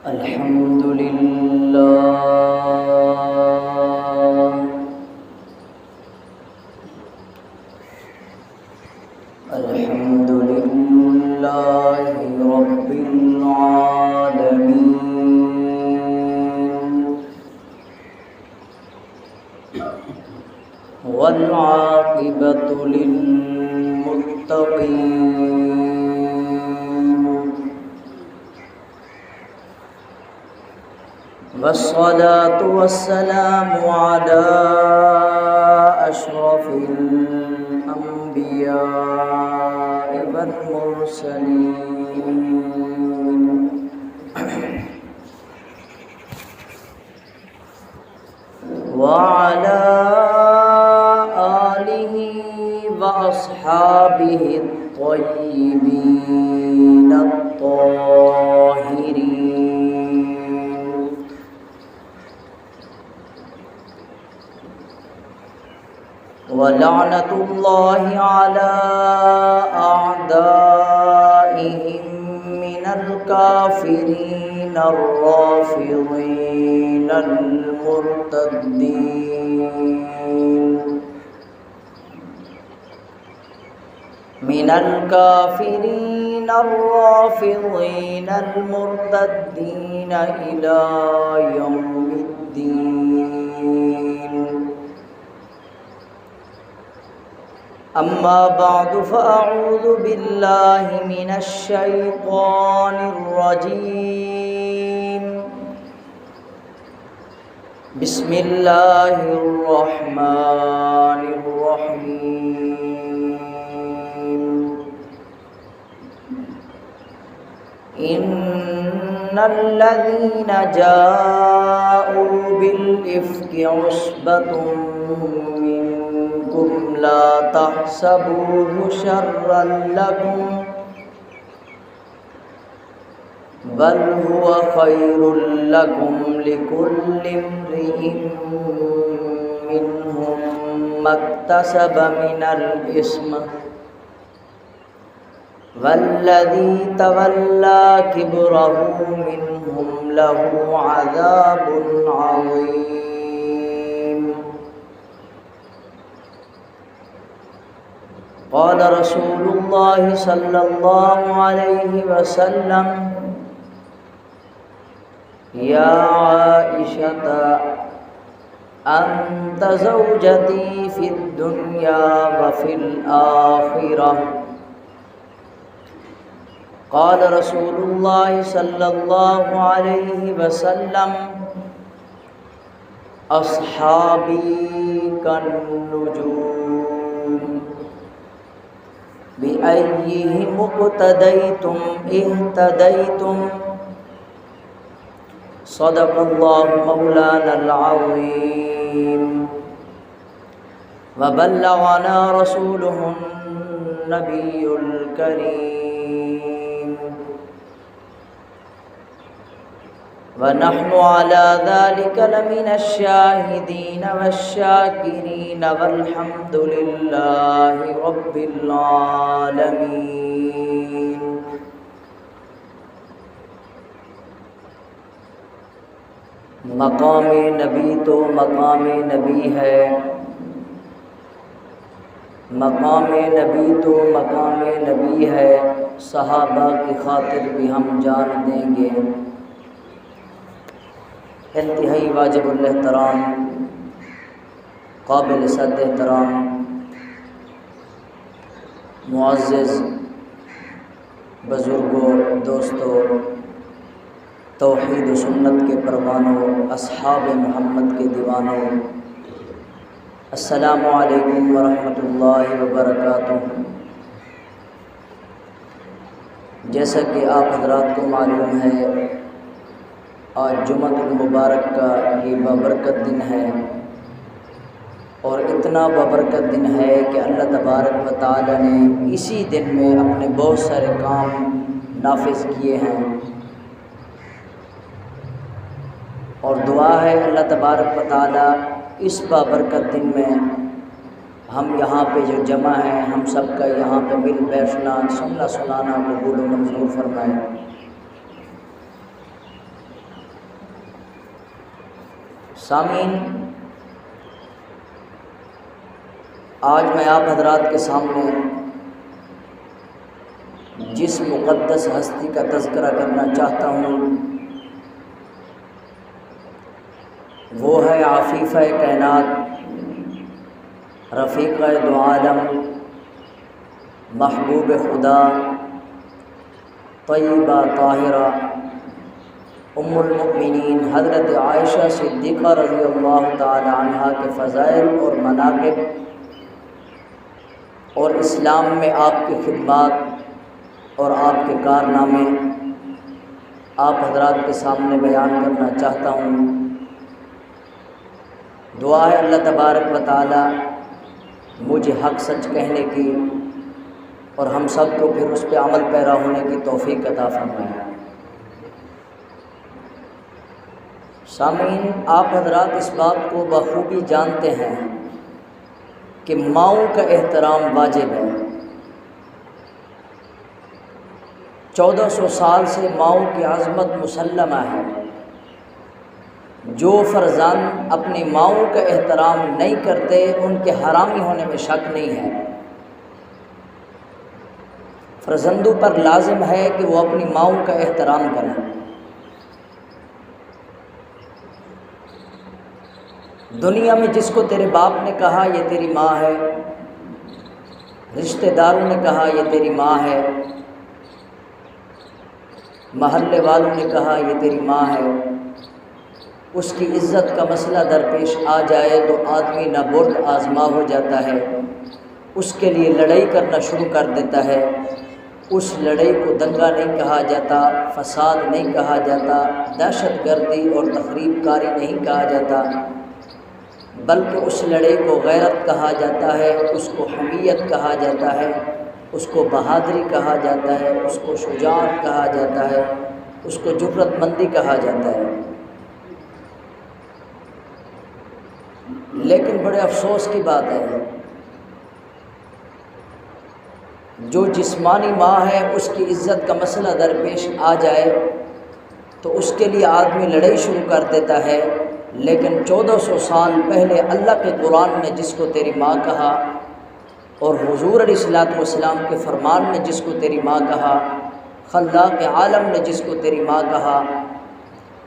الحمد لله الحمد لله رب العالمين والعاقبة للمتقين والصلاة والسلام على أشرف الأنبياء والمرسلين وعلى آله وأصحابه الطيبين الطاهرين ولعنة الله على أعدائهم من الكافرين الرافضين المرتدين من الكافرين الرافضين المرتدين إلى يوم الدين. أما بعد فأعوذ بالله من الشيطان الرجيم. بسم الله الرحمن الرحيم. إن الذين جاءوا بالإفك عصبة منكم لا تحسبوه شرا لكم بل هو خير لكم لكل امرئ منهم ما اكتسب من الإثم والذي تولى كبره منهم له عذاب عظيم. قال رسول الله صلى الله عليه وسلم: يا عائشة أنت زوجتي في الدنيا وفي الآخرة. قال رسول الله صلى الله عليه وسلم: أصحابي كالنجوم بأيهم اقتديتم اهتديتم. صدق الله مولانا العظيم وبلغنا رسوله النبي الكريم ونحن على ذلك لمن الشاهدين والشاكرين والحمد لله رب العالمين. مقام نبی تو مقام نبی ہے، مقام نبی تو مقام نبی ہے، صحابہ کی خاطر بھی ہم جان دیں گے. انتہائی واجب الاحترام، قابل صد احترام، معزز بزرگوں، دوستوں، توحید و سنت کے پروانوں، اصحاب محمد کے دیوانوں، السلام علیکم ورحمۃ اللہ وبرکاتہ. جیسا کہ آپ حضرات کو معلوم ہے، آج جمعہ المبارک کا یہ بابرکت دن ہے، اور اتنا بابرکت دن ہے کہ اللہ تبارک و تعالی نے اسی دن میں اپنے بہت سارے کام نافذ کیے ہیں. اور دعا ہے اللہ تبارک و تعالی اس بابرکت دن میں ہم یہاں پہ جو جمع ہیں، ہم سب کا یہاں پہ مل بیٹھنا، سننا سنانا قبول و منظور فرمائے. سامعین، آج میں آپ حضرات کے سامنے جس مقدس ہستی کا تذکرہ کرنا چاہتا ہوں وہ ہے عفیفہ کائنات، رفیقہ دو عالم، محبوب خدا، طیبہ طاہرہ، ام المؤمنین حضرت عائشہ صدیقہ رضی اللہ تعالی عنہا کے فضائل اور مناقب اور اسلام میں آپ کی خدمات اور آپ کے کارنامے آپ حضرات کے سامنے بیان کرنا چاہتا ہوں۔ دعا ہے اللہ تبارک و تعالی مجھے حق سچ کہنے کی اور ہم سب کو پھر اس پہ عمل پیرا ہونے کی توفیق عطا فرمائے۔ سامعین، آپ حضرات اس بات کو بخوبی جانتے ہیں کہ ماؤں کا احترام واجب ہے۔ 1400 سال سے ماؤں کی عظمت مسلمہ ہے۔ جو فرزند اپنی ماؤں کا احترام نہیں کرتے ان کے حرامی ہونے میں شک نہیں ہے۔ فرزندوں پر لازم ہے کہ وہ اپنی ماؤں کا احترام کریں۔ دنیا میں جس کو تیرے باپ نے کہا یہ تیری ماں ہے، رشتہ داروں نے کہا یہ تیری ماں ہے، محلے والوں نے کہا یہ تیری ماں ہے، اس کی عزت کا مسئلہ درپیش آ جائے تو آدمی نہ برد آزما ہو جاتا ہے، اس کے لیے لڑائی کرنا شروع کر دیتا ہے۔ اس لڑائی کو دنگا نہیں کہا جاتا، فساد نہیں کہا جاتا، دہشت گردی اور تخریب کاری نہیں کہا جاتا، بلکہ اس لڑائی کو غیرت کہا جاتا ہے، اس کو حمیت کہا جاتا ہے، اس کو بہادری کہا جاتا ہے، اس کو شجاعت کہا جاتا ہے، اس کو جرأت مندی کہا جاتا ہے۔ لیکن بڑے افسوس کی بات ہے، جو جسمانی ماں ہے اس کی عزت کا مسئلہ درپیش آ جائے تو اس کے لیے آدمی لڑائی شروع کر دیتا ہے، لیکن 1400 سال پہلے اللہ کے قرآن نے جس کو تیری ماں کہا اور حضور علیہ الصلوۃ والسلام کے فرمان نے جس کو تیری ماں کہا، خلاق عالم نے جس کو تیری ماں کہا،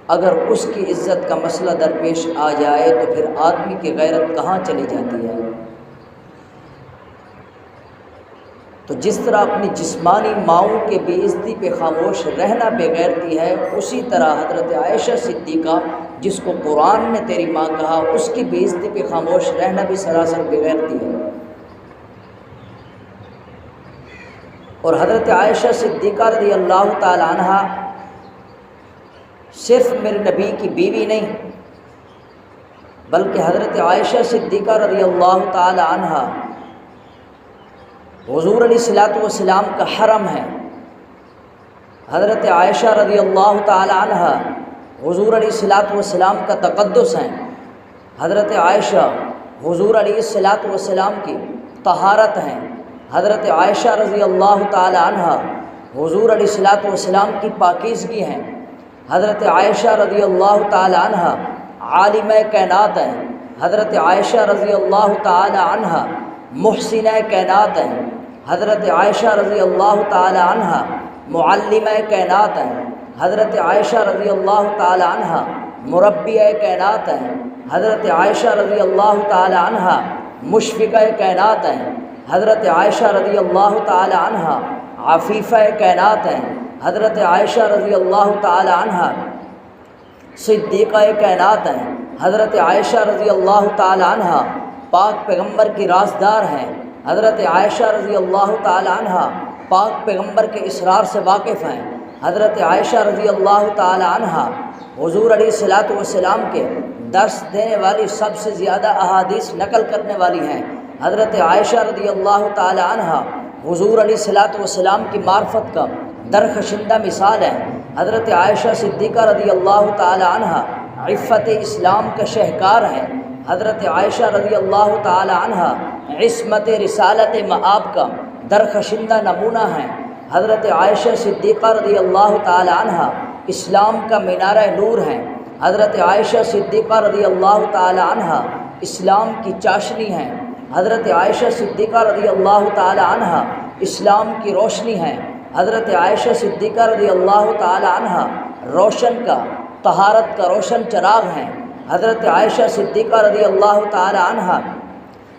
اگر اس کی عزت کا مسئلہ درپیش آ جائے تو پھر آدمی کی غیرت کہاں چلی جاتی ہے؟ تو جس طرح اپنی جسمانی ماؤں کے بے عزتی پہ خاموش رہنا بے غیرتی ہے، اسی طرح حضرت عائشہ صدیقہ جس کو قرآن نے تیری ماں کہا اس کی بے عزتی پہ خاموش رہنا بھی سراسر بے غیرتی ہے۔ اور حضرت عائشہ صدیقہ رضی اللہ تعالی عنہا صرف میرے نبی کی بیوی نہیں بلکہ حضرت عائشہ صدیقہ رضی اللہ تعالی عنہا حضور علیہ الصلوۃ والسلام کا حرم ہے۔ حضرت عائشہ رضی اللہ تعالی عنہا حضور علیہ الصلوۃ والسلام کا تقدس ہیں۔ حضرت عائشہ حضور علیہ الصلوۃ والسلام کی طہارت ہیں۔ حضرت عائشہ رضی اللہ تعالی عنہا حضور علیہ الصلوۃ والسلام کی پاکیزگی ہیں۔ حضرت عائشہ رضی اللہ تعالی عنہا عالمہ کائنات ہیں۔ حضرت عائشہ رضی اللہ تعالی عنہا محسنہ کائنات ہیں۔ حضرت عائشہ رضی اللہ تعالی عنہا معلمہ کائنات ہیں۔ حضرت عائشہ رضی اللہ تعالی عنہا مربیہ کائنات ہیں۔ حضرت عائشہ رضی اللہ تعالی عنہا مشفقہ کائنات ہیں۔ حضرت عائشہ رضی اللہ تعالی عنہا عفیفہ کائنات ہیں۔ حضرت عائشہ رضی اللہ تعالی عنہا صدیقہ کائنات ہیں۔ حضرت عائشہ رضی اللہ تعالی عنہا پاک پیغمبر کی رازدار ہیں۔ حضرت عائشہ رضی اللہ تعالی عنہا پاک پیغمبر کے اسرار سے واقف ہیں۔ حضرت عائشہ رضی اللہ تعالی عنہا حضور علیہ الصلوۃ والسلام کے درس دینے والی سب سے زیادہ احادیث نقل کرنے والی ہیں۔ حضرت عائشہ رضی اللہ تعالی عنہا حضور علیہ الصلوۃ والسلام کی معرفت کا درخشندہ مثال ہے۔ حضرت عائشہ صدیقہ رضی اللہ تعالی عنہا عفت اسلام کا شہکار ہیں۔ حضرت عائشہ رضی اللہ تعالی عنہا عصمت رسالت مآب کا درخشندہ نمونہ ہیں۔ حضرت عائشہ صدیقہ رضی اللہ تعالی عنہا اسلام کا مینارہ نور ہیں۔ حضرت عائشہ صدیقہ رضی اللہ تعالی عنہ اسلام کی چاشنی ہیں، حضرت عائشہ صدیقہ رضی اللہ تعالی عنہ اسلام کی روشنی ہیں، حضرت عائشہ صدیقہ رضی اللہ تعالی عنہ روشن کا، طہارت کا روشن چراغ ہیں، حضرت عائشہ صدیقہ رضی اللہ تعالی عنہ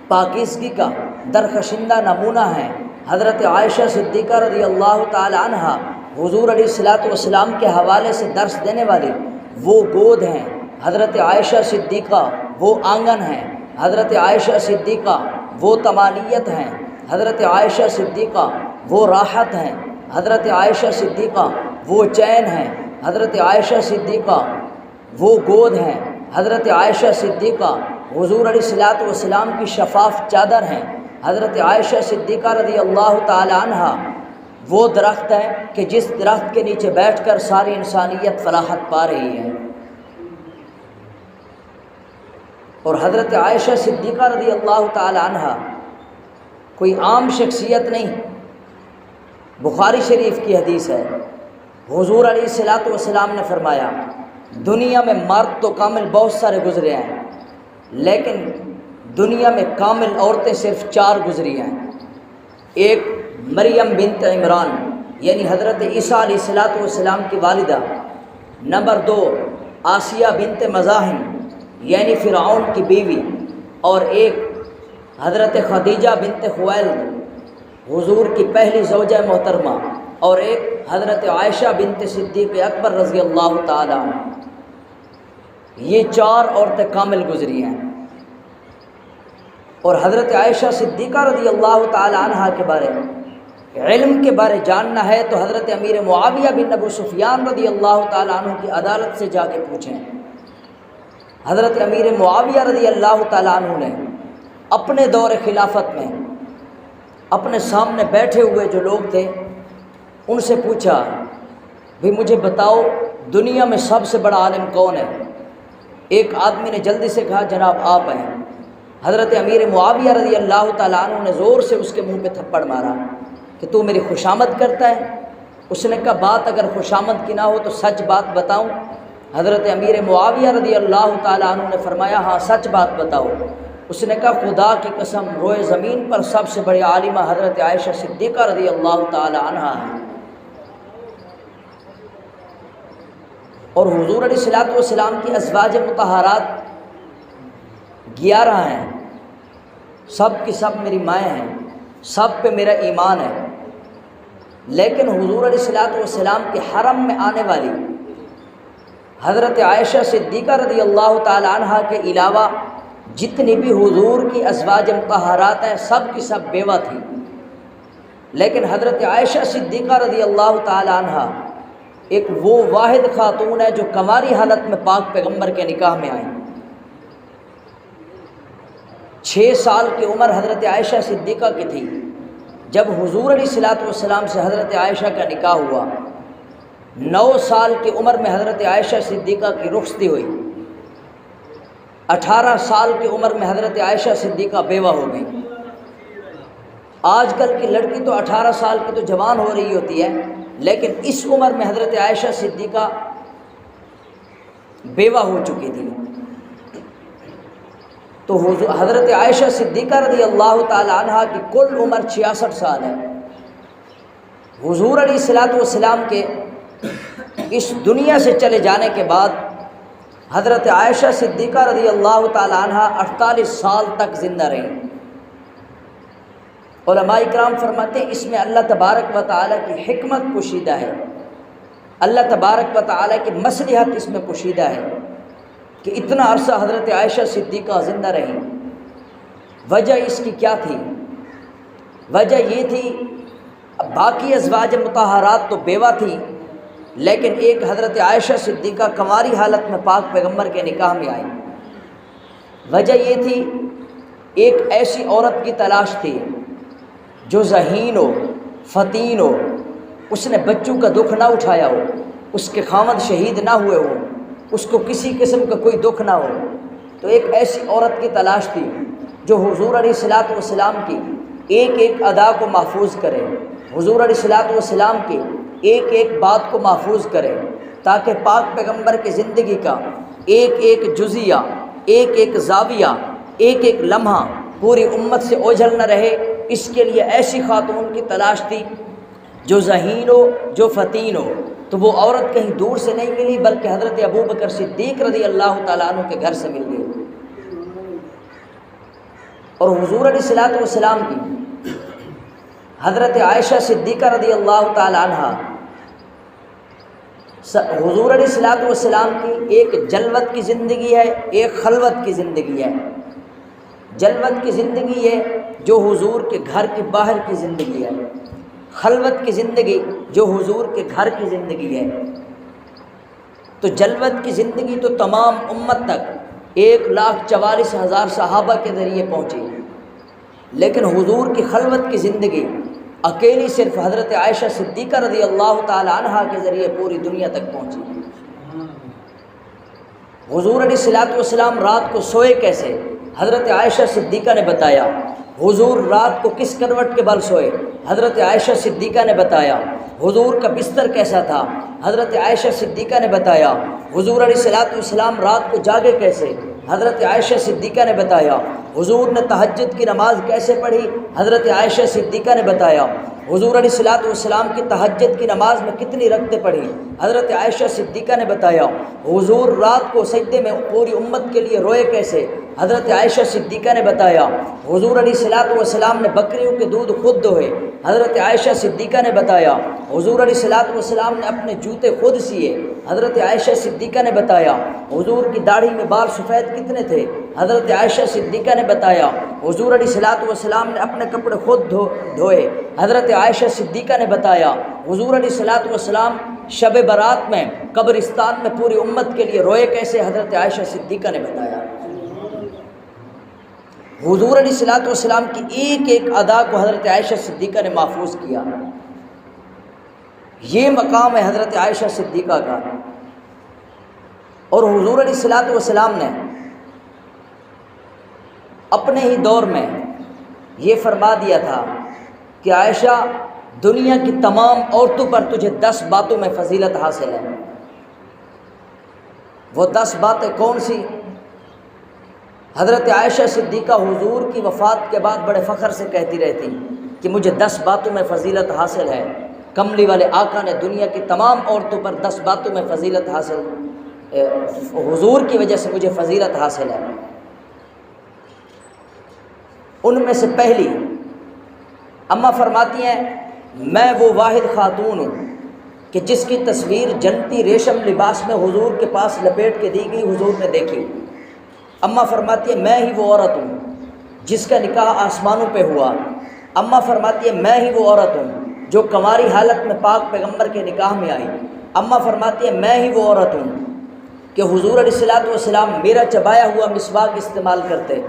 پاکیزگی کا درخشندہ نمونہ ہیں، حضرت عائشہ صدیقہ رضی اللہ تعالی عنہ حضور علیہ الصلوۃ والسلام کے حوالے سے درس دینے والی وہ گود ہیں، حضرت عائشہ صدیقہ وہ آنگن ہیں، حضرت عائشہ صدیقہ وہ طمانیت ہیں، حضرت عائشہ صدیقہ وہ راحت ہیں، حضرت عائشہ صدیقہ وہ چین ہیں، حضرت عائشہ صدیقہ وہ گود ہیں، حضرت عائشہ صدیقہ حضور علیہ الصلوۃ والسلام کی شفاف چادر ہیں، حضرت عائشہ صدیقہ رضی اللہ تعالی عنہ وہ درخت ہے کہ جس درخت کے نیچے بیٹھ کر ساری انسانیت فلاحت پا رہی ہے۔ اور حضرت عائشہ صدیقہ رضی اللہ تعالی عنہ کوئی عام شخصیت نہیں، بخاری شریف کی حدیث ہے، حضور علیہ الصلوۃ والسلام نے فرمایا دنیا میں مرد تو کامل بہت سارے گزرے ہیں، لیکن دنیا میں کامل عورتیں صرف 4 گزری ہیں۔ ایک مریم بنت عمران یعنی حضرت عیسیٰ علیہ الصلوۃ والسلام کی والدہ، نمبر 2 آسیہ بنت مزاحم یعنی فرعون کی بیوی، اور ایک حضرت خدیجہ بنت خویلد حضور کی پہلی زوجہ محترمہ، اور ایک حضرت عائشہ بنت صدیق اکبر رضی اللہ تعالی عنہ۔ یہ 4 عورتیں کامل گزری ہیں۔ اور حضرت عائشہ صدیقہ رضی اللہ تعالی عنہ کے بارے میں علم کے بارے جاننا ہے تو حضرت امیر معاویہ بن ابو سفیان رضی اللہ تعالی عنہ کی عدالت سے جا کے پوچھیں۔ حضرت امیر معاویہ رضی اللہ تعالی عنہ نے اپنے دور خلافت میں اپنے سامنے بیٹھے ہوئے جو لوگ تھے ان سے پوچھا بھی مجھے بتاؤ دنیا میں سب سے بڑا عالم کون ہے؟ ایک آدمی نے جلدی سے کہا جناب آپ ہیں۔ حضرت امیر معاویہ رضی اللہ تعالیٰ عنہ نے زور سے اس کے منہ پہ تھپڑ مارا کہ تو میری خوشامد کرتا ہے؟ اس نے کہا بات اگر خوشامد کی نہ ہو تو سچ بات بتاؤں؟ حضرت امیر معاویہ رضی اللہ تعالیٰ عنہ نے فرمایا ہاں سچ بات بتاؤ۔ اس نے کہا خدا کی قسم روئے زمین پر سب سے بڑے عالمہ حضرت عائشہ صدیقہ رضی اللہ تعالیٰ عنہ ہے۔ اور حضور علیہ الصلوۃ والسلام کی ازواج مطہرات 11 ہیں، سب کی سب میری مائیں ہیں، سب پہ میرا ایمان ہے، لیکن حضور علیہ الصلوۃ والسلام کے حرم میں آنے والی حضرت عائشہ صدیقہ رضی اللہ تعالی عنہ کے علاوہ جتنی بھی حضور کی ازواج مطہرات ہیں سب کی سب بیوہ تھیں، لیکن حضرت عائشہ صدیقہ رضی اللہ تعالی عنہ ایک وہ واحد خاتون ہے جو کنواری حالت میں پاک پیغمبر کے نکاح میں آئیں۔ 6 سال کی عمر حضرت عائشہ صدیقہ کی تھی جب حضور علیہ الصلوۃ والسلام سے حضرت عائشہ کا نکاح ہوا۔ 9 سال کی عمر میں حضرت عائشہ صدیقہ کی رخصتی ہوئی۔ 18 سال کی عمر میں حضرت عائشہ صدیقہ بیوہ ہو گئی۔ آج کل کی لڑکی تو 18 سال کی تو جوان ہو رہی ہوتی ہے، لیکن اس عمر میں حضرت عائشہ صدیقہ بیوہ ہو چکی تھی۔ تو حضرت عائشہ صدیقہ رضی اللہ تعالی عنہ کی کل عمر 66 سال ہے۔ حضور علیہ الصلوۃ والسلام کے اس دنیا سے چلے جانے کے بعد حضرت عائشہ صدیقہ رضی اللہ تعالی عنہ 48 سال تک زندہ رہیں۔ علماء اکرام فرماتے ہیں اس میں اللہ تبارک و تعالیٰ کی حکمت پوشیدہ ہے، اللہ تبارک و تعالیٰ کی مصلحت اس میں پوشیدہ ہے کہ اتنا عرصہ حضرت عائشہ صدیقہ زندہ رہیں۔ وجہ اس کی کیا تھی؟ وجہ یہ تھی باقی ازواج مطہرات تو بیوہ تھی، لیکن ایک حضرت عائشہ صدیقہ کنواری حالت میں پاک پیغمبر کے نکاح میں آئی۔ وجہ یہ تھی ایک ایسی عورت کی تلاش تھی جو ذہین ہو، فتین ہو، اس نے بچوں کا دکھ نہ اٹھایا ہو، اس کے خاوند شہید نہ ہوئے ہو، اس کو کسی قسم کا کوئی دکھ نہ ہو۔ تو ایک ایسی عورت کی تلاش تھی جو حضور علیہ الصلوۃ والسلام کی ایک ایک ادا کو محفوظ کرے، حضور علیہ الصلوۃ والسلام کی ایک ایک بات کو محفوظ کرے، تاکہ پاک پیغمبر کی زندگی کا ایک ایک جزیہ، ایک ایک زاویہ، ایک ایک لمحہ پوری امت سے اوجھل نہ رہے، اس کے لیے ایسی خاتون کی تلاش تھی جو ذہین ہو، جو فتین ہو۔ تو وہ عورت کہیں دور سے نہیں ملی، بلکہ حضرت ابوبکر صدیق رضی اللہ تعالیٰ عنہ کے گھر سے مل گئی۔ اور حضور علیہ الصلوۃ والسلام کی حضرت عائشہ صدیقہ رضی اللہ تعالیٰ عنہ، حضور علیہ الصلوۃ والسلام کی ایک جلوت کی زندگی ہے، ایک خلوت کی زندگی ہے۔ جلوت کی زندگی ہے جو حضور کے گھر کے باہر کی زندگی ہے، خلوت کی زندگی جو حضور کے گھر کی زندگی ہے۔ تو جلوت کی زندگی تو تمام امت تک 1,44,000 صحابہ کے ذریعے پہنچی، لیکن حضور کی خلوت کی زندگی اکیلی صرف حضرت عائشہ صدیقہ رضی اللہ تعالی عنہا کے ذریعے پوری دنیا تک پہنچی۔ حضور علیہ الصلوۃ والسلام رات کو سوئے کیسے؟ حضرت عائشہ صدیقہ نے بتایا۔ حضور رات کو کس کروٹ کے بل سوئے؟ حضرت عائشہ صدیقہ نے بتایا۔ حضور کا بستر کیسا تھا؟ حضرت عائشہ صدیقہ نے بتایا۔ حضور علیہ الصلوۃ والسلام رات کو جاگے کیسے؟ حضرت عائشہ صدیقہ نے بتایا۔ حضور نے تہجد کی نماز کیسے پڑھی؟ حضرت عائشہ صدیقہ نے بتایا۔ حضور علیہ الصلوۃ والسلام کی تہجد کی نماز میں کتنی رکعتیں پڑھی؟ حضرت عائشہ صدیقہ نے بتایا۔ حضور رات کو سجدے میں پوری امت کے لیے روئے کیسے؟ حضرت عائشہ صدیقہ نے بتایا۔ حضور علیہ الصلوۃ والسلام نے بکریوں کے دودھ خود دوہے، حضرت عائشہ صدیقہ نے بتایا۔ حضور علیہ الصلوۃ والسلام نے اپنے جوتے خود سیے، حضرت عائشہ صدیقہ نے بتایا۔ حضور کی داڑھی میں بال سفید کتنے تھے؟ حضرت عائشہ صدیقہ نے بتایا۔ حضور علیہ الصلوۃ والسلام نے اپنے کپڑے خود دھوئے، حضرت عائشہ صدیقہ نے بتایا۔ حضور علیہ الصلوۃ والسلام شب برات میں قبرستان میں پوری امت کے لیے روئے کیسے؟ حضرت عائشہ صدیقہ نے بتایا۔ حضور علیہ الصلوۃ والسلام کی ایک ایک ادا کو حضرت عائشہ صدیقہ نے محفوظ کیا۔ یہ مقام ہے حضرت عائشہ صدیقہ کا۔ اور حضور علیہ الصلوۃ والسلام نے اپنے ہی دور میں یہ فرما دیا تھا کہ عائشہ، دنیا کی تمام عورتوں پر تجھے 10 باتوں میں فضیلت حاصل ہے۔ وہ 10 باتیں کون سی؟ حضرت عائشہ صدیقہ حضور کی وفات کے بعد بڑے فخر سے کہتی رہتی کہ مجھے 10 باتوں میں فضیلت حاصل ہے۔ کملی والے آقا نے دنیا کی تمام عورتوں پر 10 باتوں میں فضیلت حاصل، حضور کی وجہ سے مجھے فضیلت حاصل ہے۔ ان میں سے پہلی اماں فرماتی ہیں، میں وہ واحد خاتون ہوں کہ جس کی تصویر جنتی ریشم لباس میں حضور کے پاس لپیٹ کے دی گئی، حضور نے دیکھی۔ اماں فرماتی ہے، میں ہی وہ عورت ہوں جس کا نکاح آسمانوں پہ ہوا۔ اماں فرماتی ہے، میں ہی وہ عورت ہوں جو کنواری حالت میں پاک پیغمبر کے نکاح میں آئی۔ اماں فرماتی ہے، میں ہی وہ عورت ہوں کہ حضور علیہ الصلوۃ والسلام میرا چبایا ہوا مسواک استعمال کرتے۔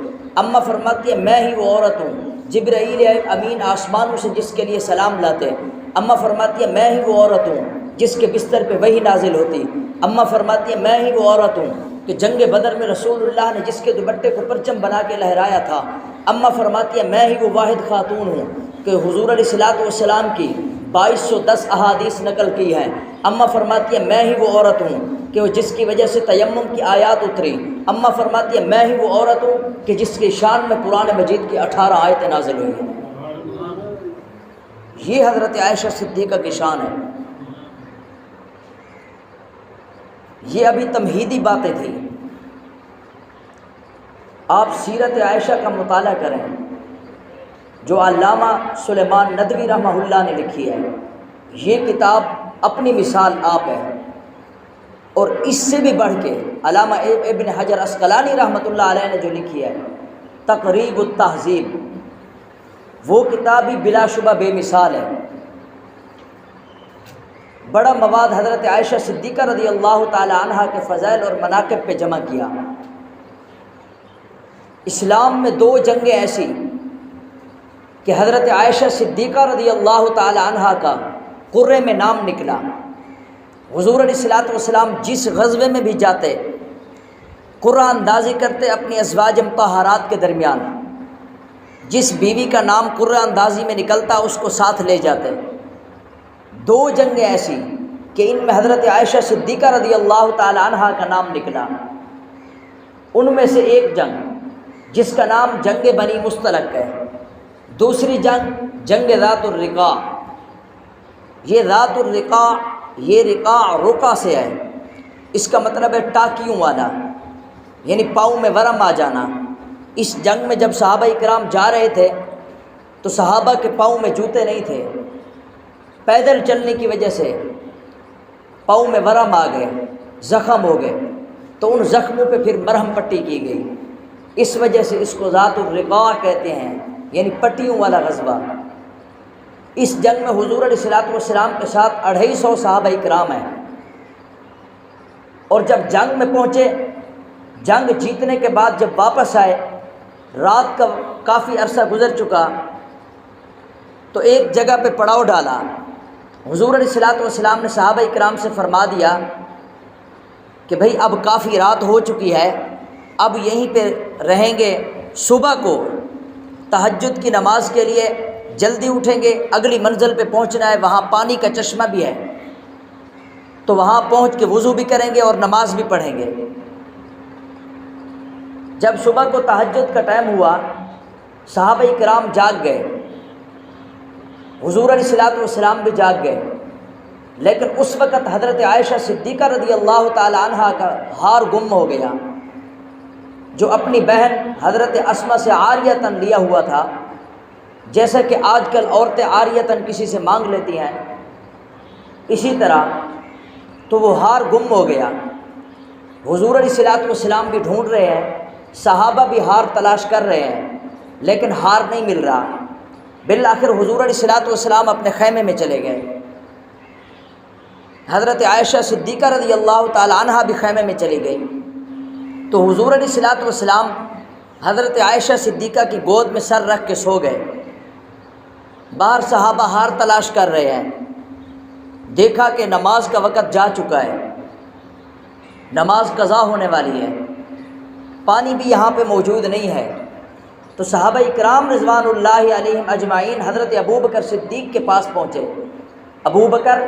اماں فرماتی ہے، میں ہی وہ عورت ہوں جبرائیل امین آسمانوں سے جس کے لیے سلام لاتے۔ اماں فرماتی ہے، میں ہی وہ عورت ہوں جس کے بستر پہ وحی نازل ہوتی۔ اماں فرماتی ہے، میں ہی وہ عورت ہوں کہ جنگ بدر میں رسول اللہ نے جس کے دوپٹے کو پرچم بنا کے لہرایا تھا۔ اماں فرماتی ہے، میں ہی وہ واحد خاتون ہوں کہ حضور علیہ الصلوۃ والسلام کی 2210 احادیث نقل کی ہیں۔ اماں فرماتی ہے، میں ہی وہ عورت ہوں کہ وہ جس کی وجہ سے تیمم کی آیات اتری۔ اماں فرماتی ہے، میں ہی وہ عورت ہوں کہ جس کی شان میں قرآن مجید کی 18 آیتیں نازل ہوئی ہیں۔ یہ حضرت عائشہ صدیقہ کی شان ہے۔ یہ ابھی تمہیدی باتیں تھیں۔ آپ سیرت عائشہ کا مطالعہ کریں جو علامہ سلیمان ندوی رحمہ اللہ نے لکھی ہے۔ یہ کتاب اپنی مثال آپ ہے، اور اس سے بھی بڑھ کے علامہ ابن حجر عسقلانی رحمۃ اللہ علیہ نے جو لکھی ہے تقریب التہذیب، وہ کتاب بھی بلا شبہ بے مثال ہے۔ بڑا مواد حضرت عائشہ صدیقہ رضی اللہ تعالی عنہا کے فضائل اور مناقب پہ جمع کیا۔ اسلام میں 2 جنگیں ایسی کہ حضرت عائشہ صدیقہ رضی اللہ تعالی عنہا کا قرے میں نام نکلا۔ حضور علیہ الصلوۃ والسلام جس غزوے میں بھی جاتے قرہ اندازی کرتے اپنی ازواج مطہرات کے درمیان، جس بیوی کا نام قرہ اندازی میں نکلتا اس کو ساتھ لے جاتے۔ 2 جنگیں ایسی کہ ان میں حضرت عائشہ صدیقہ رضی اللہ تعالی عنہا کا نام نکلا۔ ان میں سے ایک جنگ جس کا نام جنگ بنی مستلق ہے، دوسری جنگ جنگ ذات الرقاع۔ یہ ذات الرقاع، یہ رقاع رقع سے ہے، اس کا مطلب ہے ٹاکیوں والا، یعنی پاؤں میں ورم آ جانا۔ اس جنگ میں جب صحابہ کرام جا رہے تھے تو صحابہ کے پاؤں میں جوتے نہیں تھے، پیدل چلنے کی وجہ سے پاؤں میں ورم آ گئے، زخم ہو گئے، تو ان زخموں پہ پھر مرہم پٹی کی گئی، اس وجہ سے اس کو ذات الرقاع کہتے ہیں، یعنی پٹیوں والا غزوہ۔ اس جنگ میں حضور علیہ الصلوۃ والسلام کے ساتھ 250 صحابہ کرام ہیں، اور جب جنگ میں پہنچے، جنگ جیتنے کے بعد جب واپس آئے، رات کا کافی عرصہ گزر چکا، تو ایک جگہ پہ پڑاؤ ڈالا۔ حضور علیہ الصلوۃ والسلام نے صحابہ کرام سے فرما دیا کہ بھئی اب کافی رات ہو چکی ہے، اب یہیں پہ رہیں گے، صبح کو تہجد کی نماز کے لیے جلدی اٹھیں گے، اگلی منزل پہ پہنچنا ہے، وہاں پانی کا چشمہ بھی ہے، تو وہاں پہنچ کے وضو بھی کریں گے اور نماز بھی پڑھیں گے۔ جب صبح کو تہجد کا ٹائم ہوا، صحابہ کرام جاگ گئے، حضور علیہ الصلوۃ والسلام بھی جاگ گئے، لیکن اس وقت حضرت عائشہ صدیقہ رضی اللہ تعالی عنہا کا ہار گم ہو گیا، جو اپنی بہن حضرت اسماء سے عاریۃً لیا ہوا تھا، جیسا کہ آج کل عورتیں عاریۃً کسی سے مانگ لیتی ہیں، اسی طرح تو وہ ہار گم ہو گیا۔ حضور علیہ الصلوۃ والسلام بھی ڈھونڈ رہے ہیں، صحابہ بھی ہار تلاش کر رہے ہیں، لیکن ہار نہیں مل رہا۔ بالآخر حضور علیہ الصلوۃ والسلام اپنے خیمے میں چلے گئے، حضرت عائشہ صدیقہ رضی اللہ تعالی عنہا بھی خیمے میں چلی گئی، تو حضور علیہ الصلوۃ والسلام حضرت عائشہ صدیقہ کی گود میں سر رکھ کے سو گئے۔ باہر صحابہ ہار تلاش کر رہے ہیں، دیکھا کہ نماز کا وقت جا چکا ہے، نماز قضا ہونے والی ہے، پانی بھی یہاں پہ موجود نہیں ہے، تو صحابہ اکرام رضوان اللہ علیہم اجمعین حضرت ابوبکر صدیق کے پاس پہنچے۔ ابو بکر،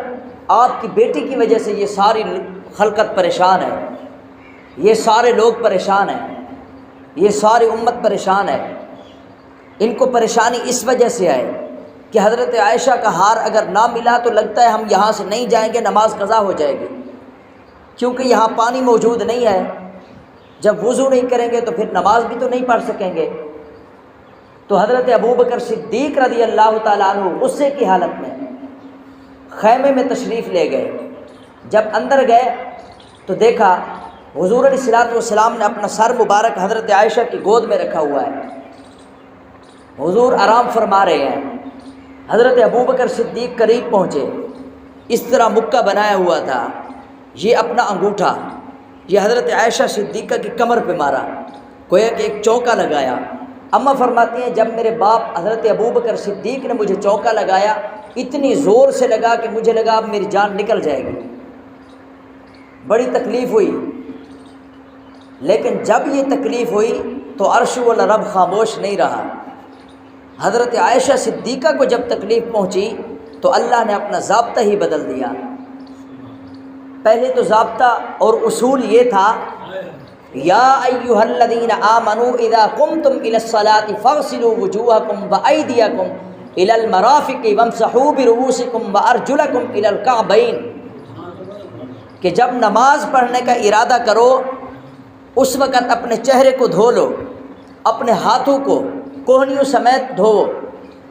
آپ کی بیٹی کی وجہ سے یہ ساری خلقت پریشان ہے، یہ سارے لوگ پریشان ہیں، یہ ساری امت پریشان ہے، ان کو پریشانی اس وجہ سے ہے کہ حضرت عائشہ کا ہار اگر نہ ملا تو لگتا ہے ہم یہاں سے نہیں جائیں گے، نماز قضا ہو جائے گی، کیونکہ یہاں پانی موجود نہیں ہے، جب وضو نہیں کریں گے تو پھر نماز بھی تو نہیں پڑھ سکیں گے۔ تو حضرت ابوبکر صدیق رضی اللہ تعالیٰ عنہ غصے کی حالت میں خیمے میں تشریف لے گئے۔ جب اندر گئے تو دیکھا حضور علیہ الصلوۃ والسلام نے اپنا سر مبارک حضرت عائشہ کی گود میں رکھا ہوا ہے، حضور آرام فرما رہے ہیں۔ حضرت ابوبکر صدیق قریب پہنچے، اس طرح مکہ بنایا ہوا تھا، یہ اپنا انگوٹھا یہ حضرت عائشہ صدیقہ کی کمر پہ مارا، گویا کہ ایک چوکا لگایا۔ اماں فرماتی ہیں جب میرے باپ حضرت ابوبکر صدیق نے مجھے چوکا لگایا، اتنی زور سے لگا کہ مجھے لگا اب میری جان نکل جائے گی، بڑی تکلیف ہوئی۔ لیکن جب یہ تکلیف ہوئی تو عرش والا رب خاموش نہیں رہا۔ حضرت عائشہ صدیقہ کو جب تکلیف پہنچی تو اللہ نے اپنا ضابطہ ہی بدل دیا۔ پہلے تو ضابطہ اور اصول یہ تھا، یا ایھا الذین آمنوا اذا قمتم الی الصلاۃ فاغسلوا وجوہکم وایدیکم الی المرافق وامسحوا برؤوسکم وارجلکم الی الکعبین، کہ جب نماز پڑھنے کا ارادہ کرو اس وقت اپنے چہرے کو دھو لو، اپنے ہاتھوں کو کوہنیوں سمیت دھو،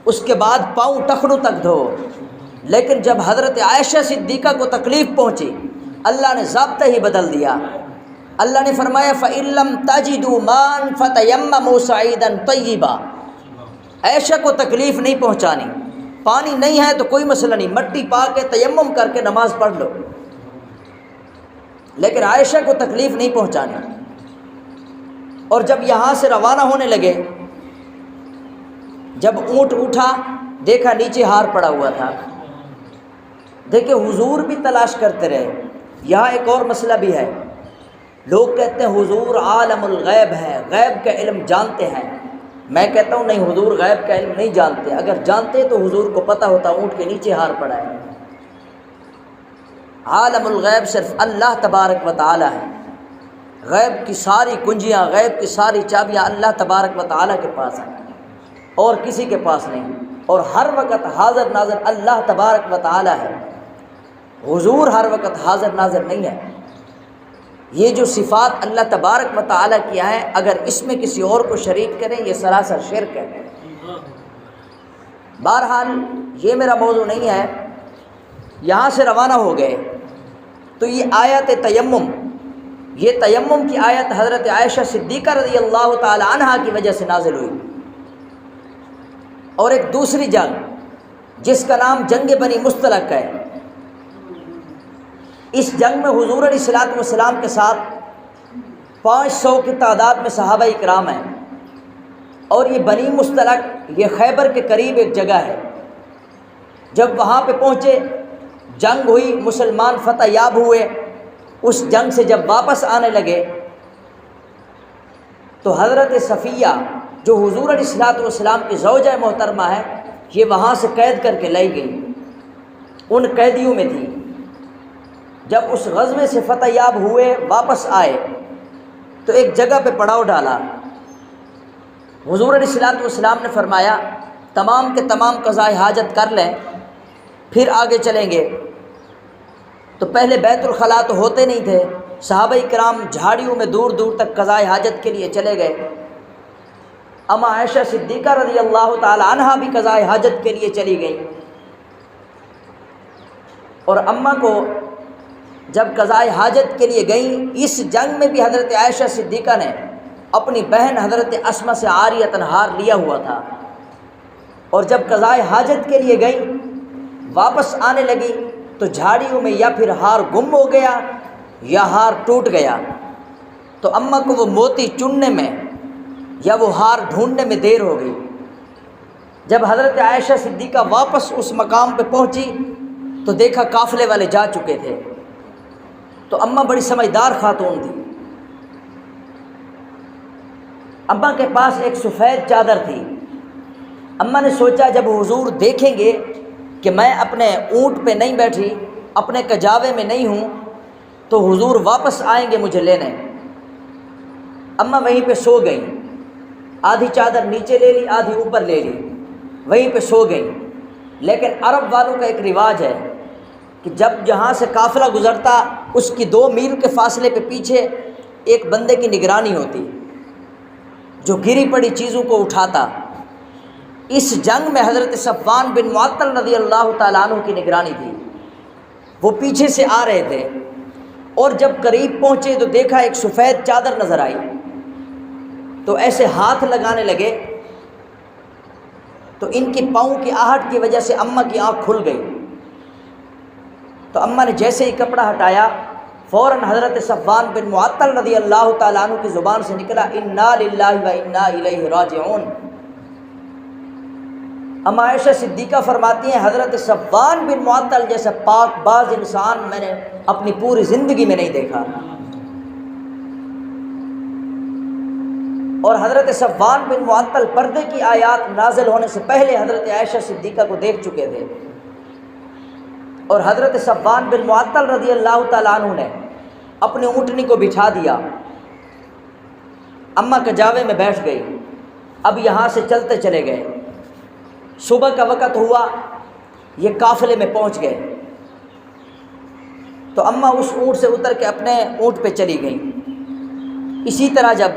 اس کے بعد پاؤں ٹخنوں تک دھو۔ لیکن جب حضرت عائشہ صدیقہ کو تکلیف پہنچی، اللہ نے ضابطہ ہی بدل دیا۔ اللہ نے فرمایا فَإِن لَّمْ تَجِدُوا مَاءً فَتَيَمَّمُوا صَعِيدًا طَيِّبًا، عائشہ کو تکلیف نہیں پہنچانی، پانی نہیں ہے تو کوئی مسئلہ نہیں، مٹی پا کے تیمم کر کے نماز پڑھ لو، لیکن عائشہ کو تکلیف نہیں پہنچانی۔ اور جب یہاں سے روانہ ہونے لگے، جب اونٹ اٹھا دیکھا نیچے ہار پڑا ہوا تھا، دیکھیں حضور بھی تلاش کرتے رہے۔ یہاں ایک اور مسئلہ بھی ہے، لوگ کہتے ہیں حضور عالم الغیب ہے، غیب کا علم جانتے ہیں۔ میں کہتا ہوں نہیں، حضور غیب کا علم نہیں جانتے، اگر جانتے تو حضور کو پتہ ہوتا اونٹ کے نیچے ہار پڑا ہے۔ عالم الغیب صرف اللہ تبارک و تعالی ہے، غیب کی ساری کنجیاں، غیب کی ساری چابیاں اللہ تبارک و تعالیٰ کے پاس ہیں اور کسی کے پاس نہیں، اور ہر وقت حاضر ناظر اللہ تبارک و تعالیٰ ہے، حضور ہر وقت حاضر ناظر نہیں ہے۔ یہ جو صفات اللہ تبارک و تعالیٰ کی ہیں، اگر اس میں کسی اور کو شریک کریں یہ سراسر شرک ہے۔ بہرحال یہ میرا موضوع نہیں ہے، یہاں سے روانہ ہو گئے تو یہ آیت تیمم، یہ تیمم کی آیت حضرت عائشہ صدیقہ رضی اللہ تعالی عنہا کی وجہ سے نازل ہوئی، اور ایک دوسری جنگ جس کا نام جنگ بنی مستلق ہے، اس جنگ میں حضور علیہ الصلوۃ والسلام کے ساتھ 500 کی تعداد میں صحابہ اکرام ہیں، اور یہ بنی مستلق یہ خیبر کے قریب ایک جگہ ہے۔ جب وہاں پہ پہنچے، جنگ ہوئی، مسلمان فتح یاب ہوئے، اس جنگ سے جب واپس آنے لگے تو حضرت صفیہ جو حضور علیہ الصلوۃ والسلام کی زوجہ محترمہ ہے، یہ وہاں سے قید کر کے لائی گئی، ان قیدیوں میں تھی۔ جب اس غزوے سے فتح یاب ہوئے، واپس آئے تو ایک جگہ پہ پڑاؤ ڈالا۔ حضور علیہ الصلوۃ والسلام نے فرمایا تمام کے تمام قضاء حاجت کر لیں پھر آگے چلیں گے۔ تو پہلے بیت الخلاء تو ہوتے نہیں تھے، صحابہ کرام جھاڑیوں میں دور دور تک قضاء حاجت کے لیے چلے گئے۔ اما عائشہ صدیقہ رضی اللہ تعالی عنہا بھی قضاء حاجت کے لیے چلی گئی، اور اماں کو جب قضاء حاجت کے لیے گئیں، اس جنگ میں بھی حضرت عائشہ صدیقہ نے اپنی بہن حضرت اسماء سے عاریۃ ہار لیا ہوا تھا، اور جب قضاء حاجت کے لیے گئیں واپس آنے لگی تو جھاڑیوں میں یا پھر ہار گم ہو گیا یا ہار ٹوٹ گیا، تو اماں کو وہ موتی چننے میں یا وہ ہار ڈھونڈنے میں دیر ہو گئی۔ جب حضرت عائشہ صدیقہ واپس اس مقام پہ پہنچی تو دیکھا قافلے والے جا چکے تھے۔ تو اماں بڑی سمجھدار خاتون تھی، اماں کے پاس ایک سفید چادر تھی۔ اماں نے سوچا جب حضور دیکھیں گے کہ میں اپنے اونٹ پہ نہیں بیٹھی، اپنے کجاوے میں نہیں ہوں، تو حضور واپس آئیں گے مجھے لینے۔ اماں وہیں پہ سو گئیں، آدھی چادر نیچے لے لی، آدھی اوپر لے لی، وہیں پہ سو گئیں۔ لیکن عرب والوں کا ایک رواج ہے کہ جب جہاں سے قافلہ گزرتا اس کی 2 میل کے فاصلے پہ پیچھے ایک بندے کی نگرانی ہوتی جو گری پڑی چیزوں کو اٹھاتا۔ اس جنگ میں حضرت صفوان بن معطل رضی اللہ تعالیٰ عنہ کی نگرانی تھی، وہ پیچھے سے آ رہے تھے، اور جب قریب پہنچے تو دیکھا ایک سفید چادر نظر آئی، تو ایسے ہاتھ لگانے لگے، تو ان کی پاؤں کی آہٹ کی وجہ سے اماں کی آنکھ کھل گئی۔ تو اماں نے جیسے ہی کپڑا ہٹایا، فوراً حضرت صفوان بن معطل رضی اللہ تعالیٰ عنہ کی زبان سے نکلا انا للہ و انا الیہ راجعون۔ اما عائشہ صدیقہ فرماتی ہیں حضرت صفوان بن معطل جیسا پاک باز انسان میں نے اپنی پوری زندگی میں نہیں دیکھا، اور حضرت صفوان بن معطل پردے کی آیات نازل ہونے سے پہلے حضرت عائشہ صدیقہ کو دیکھ چکے تھے، اور حضرت صفوان بن معطل رضی اللہ تعالیٰ عنہ نے اپنی اونٹنی کو بٹھا دیا، اماں کجاوے میں بیٹھ گئی۔ اب یہاں سے چلتے چلے گئے، صبح کا وقت ہوا، یہ قافلے میں پہنچ گئے، تو اماں اس اونٹ سے اتر کے اپنے اونٹ پہ چلی گئیں۔ اسی طرح جب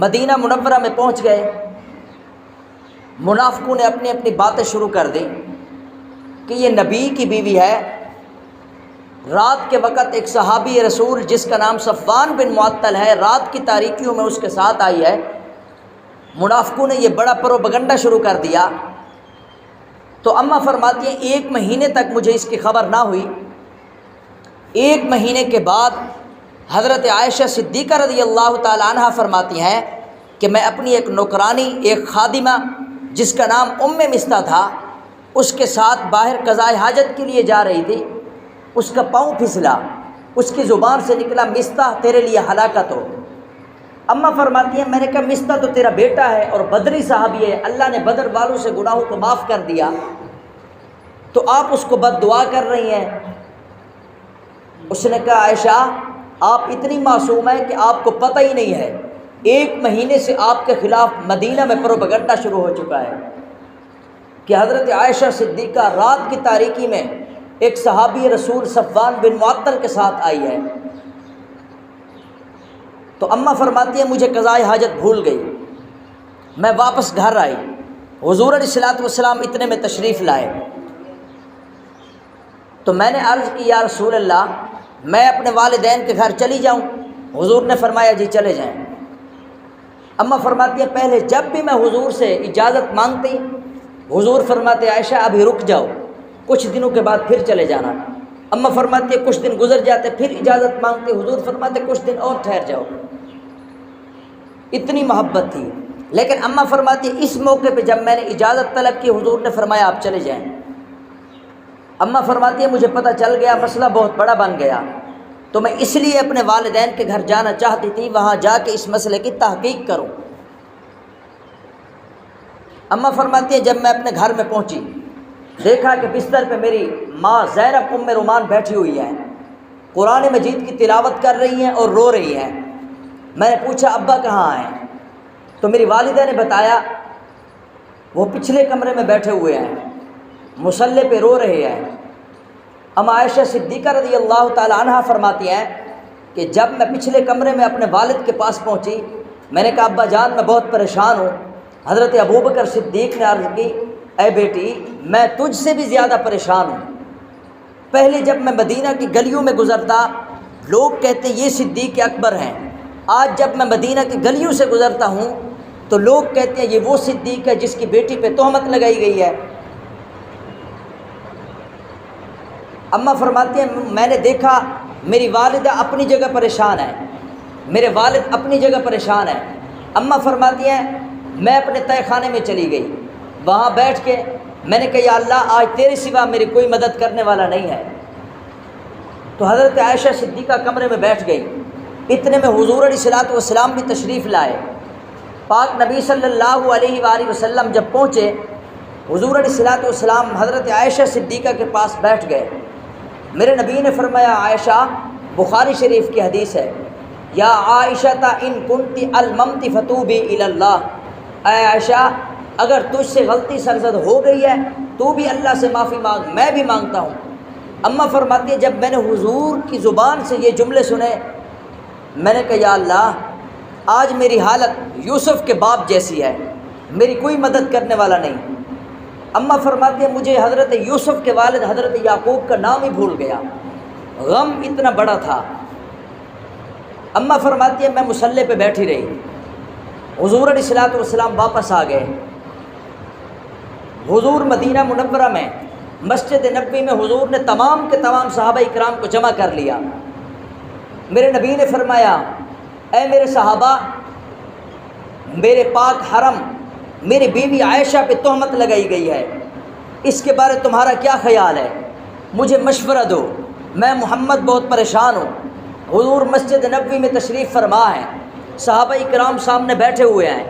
مدینہ منورہ میں پہنچ گئے، منافقوں نے اپنی اپنی باتیں شروع کر دی کہ یہ نبی کی بیوی ہے، رات کے وقت ایک صحابی رسول جس کا نام صفوان بن معطل ہے رات کی تاریکیوں میں اس کے ساتھ آئی ہے۔ منافقوں نے یہ بڑا پروپیگنڈا شروع کر دیا۔ تو اماں فرماتی ہیں 1 مہینے تک مجھے اس کی خبر نہ ہوئی۔ 1 مہینے کے بعد حضرت عائشہ صدیقہ رضی اللہ تعالی عنہا فرماتی ہیں کہ میں اپنی ایک نوکرانی، ایک خادمہ جس کا نام مستح تھا، اس کے ساتھ باہر قضاء حاجت کے لیے جا رہی تھی، اس کا پاؤں پھسلا، اس کی زبان سے نکلا مستح تیرے لیے ہلاکت ہو۔ اماں فرماتی ہیں میں نے کہا مستح تو تیرا بیٹا ہے اور بدری صحابی ہے، اللہ نے بدر والوں سے گناہوں کو معاف کر دیا، تو آپ اس کو بد دعا کر رہی ہیں۔ اس نے کہا عائشہ آپ اتنی معصوم ہیں کہ آپ کو پتہ ہی نہیں ہے 1 مہینے سے آپ کے خلاف مدینہ میں پروپیگنڈا شروع ہو چکا ہے کہ حضرت عائشہ صدیقہ رات کی تاریکی میں ایک صحابی رسول صفوان بن معطل کے ساتھ آئی ہے۔ تو اماں فرماتی ہیں مجھے قضائے حاجت بھول گئی، میں واپس گھر آئی، حضور علیہ الصلوۃ والسلام اتنے میں تشریف لائے، تو میں نے عرض کی یا رسول اللہ میں اپنے والدین کے گھر چلی جاؤں؟ حضور نے فرمایا جی چلے جائیں۔ اماں فرماتی ہیں پہلے جب بھی میں حضور سے اجازت مانگتی حضور فرماتے عائشہ ابھی رک جاؤ، کچھ دنوں کے بعد پھر چلے جانا۔ اماں فرماتی ہیں کچھ دن گزر جاتے پھر اجازت مانگتے حضور فرماتے کچھ دن اور ٹھہر جاؤ، اتنی محبت تھی۔ لیکن اماں فرماتی ہیں اس موقع پہ جب میں نے اجازت طلب کی حضور نے فرمایا آپ چلے جائیں۔ اماں فرماتی ہیں مجھے پتہ چل گیا مسئلہ بہت بڑا بن گیا، تو میں اس لیے اپنے والدین کے گھر جانا چاہتی تھی وہاں جا کے اس مسئلے کی تحقیق کروں۔ اماں فرماتی ہیں جب میں اپنے گھر میں پہنچی دیکھا کہ بستر پہ میری ماں زینب ام رومان بیٹھی ہوئی ہیں، قرآن مجید کی تلاوت کر رہی ہیں اور رو رہی ہیں۔ میں نے پوچھا ابا کہاں ہیں؟ تو میری والدہ نے بتایا وہ پچھلے کمرے میں بیٹھے ہوئے ہیں، مصلی پہ رو رہے ہیں۔ اما عائشہ صدیقہ رضی اللہ تعالی عنہ فرماتی ہیں کہ جب میں پچھلے کمرے میں اپنے والد کے پاس پہنچی میں نے کہا ابا جان میں بہت پریشان ہوں۔ حضرت ابوبکر صدیق نے عرض کی اے بیٹی میں تجھ سے بھی زیادہ پریشان ہوں۔ پہلے جب میں مدینہ کی گلیوں میں گزرتا لوگ کہتے یہ صدیق اکبر ہیں، آج جب میں مدینہ کی گلیوں سے گزرتا ہوں تو لوگ کہتے ہیں یہ وہ صدیق ہے جس کی بیٹی پہ تہمت لگائی گئی ہے۔ اماں فرماتی ہیں میں نے دیکھا میری والدہ اپنی جگہ پریشان ہے، میرے والد اپنی جگہ پریشان ہے۔ اماں فرماتی ہیں میں اپنے تہہ خانے میں چلی گئی، وہاں بیٹھ کے میں نے کہا یا اللہ آج تیرے سوا میری کوئی مدد کرنے والا نہیں ہے۔ تو حضرت عائشہ صدیقہ کمرے میں بیٹھ گئی، اتنے میں حضور علیہ الصلوۃ والسلام بھی تشریف لائے۔ پاک نبی صلی اللہ علیہ وآلہ وسلم جب پہنچے حضور علیہ الصلوۃ والسلام حضرت عائشہ صدیقہ کے پاس بیٹھ گئے۔ میرے نبی نے فرمایا عائشہ، بخاری شریف کی حدیث ہے، یا عائشہ ان کنت الممت فتوبی الی اللہ، اے عائشہ اگر تجھ سے غلطی سرزد ہو گئی ہے تو بھی اللہ سے معافی مانگ، میں بھی مانگتا ہوں۔ اماں فرماتی ہے جب میں نے حضور کی زبان سے یہ جملے سنے میں نے کہا یا اللہ آج میری حالت یوسف کے باپ جیسی ہے، میری کوئی مدد کرنے والا نہیں۔ اماں فرماتی ہے مجھے حضرت یوسف کے والد حضرت یعقوب کا نام ہی بھول گیا، غم اتنا بڑا تھا۔ اماں فرماتی ہے میں مصلی پہ بیٹھی رہی، حضور علیہ الصلوۃ والسلام واپس آ گئے۔ حضور مدینہ منورہ میں مسجد نبوی میں حضور نے تمام کے تمام صحابہ اکرام کو جمع کر لیا۔ میرے نبی نے فرمایا اے میرے صحابہ، میرے پاک حرم میری بیوی عائشہ پہ تہمت لگائی گئی ہے، اس کے بارے تمہارا کیا خیال ہے؟ مجھے مشورہ دو، میں محمد بہت پریشان ہوں۔ حضور مسجد نبوی میں تشریف فرما ہے، صحابہ اکرام سامنے بیٹھے ہوئے ہیں۔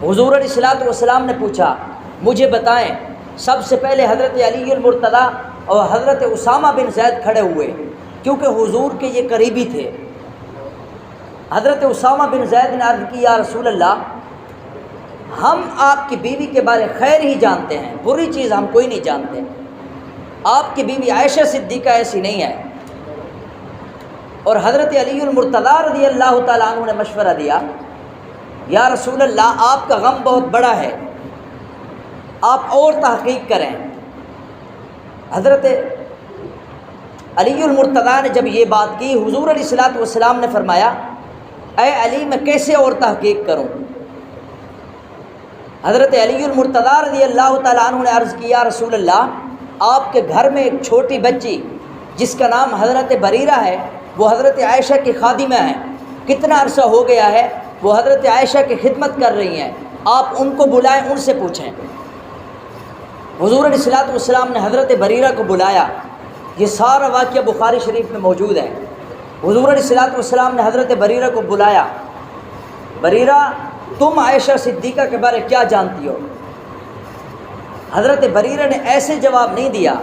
حضور علیہ الصلوۃ والسلام نے پوچھا مجھے بتائیں، سب سے پہلے حضرت علی المرتضیٰ اور حضرت اسامہ بن زید کھڑے ہوئے کیونکہ حضور کے یہ قریبی تھے۔ حضرت اسامہ بن زید نے عرض کی یا رسول اللہ ہم آپ کی بیوی کے بارے خیر ہی جانتے ہیں، بری چیز ہم کوئی نہیں جانتے، آپ کی بیوی عائشہ صدیقہ ایسی نہیں ہے۔ اور حضرت علی المرتضیٰ رضی اللہ تعالیٰ عنہ نے مشورہ دیا یا رسول اللہ آپ کا غم بہت بڑا ہے، آپ اور تحقیق کریں۔ حضرت علی المرتضیٰ نے جب یہ بات کی حضور علیہ الصلوۃ والسلام نے فرمایا اے علی میں کیسے اور تحقیق کروں؟ حضرت علی المرتضیٰ رضی اللہ تعالیٰ عنہ نے عرض کیا رسول اللہ آپ کے گھر میں ایک چھوٹی بچی جس کا نام حضرت بریرہ ہے وہ حضرت عائشہ کی خادمہ ہیں، کتنا عرصہ ہو گیا ہے وہ حضرت عائشہ کی خدمت کر رہی ہیں، آپ ان کو بلائیں ان سے پوچھیں۔ حضور علیہ الصلوۃ والسلام نے حضرت بریرہ کو بلایا، یہ سارا واقعہ بخاری شریف میں موجود ہے۔ حضور علیہ الصلوۃ والسلام نے حضرت بریرہ کو بلایا، بریرہ تم عائشہ صدیقہ کے بارے کیا جانتی ہو؟ حضرت بریرہ نے ایسے جواب نہیں دیا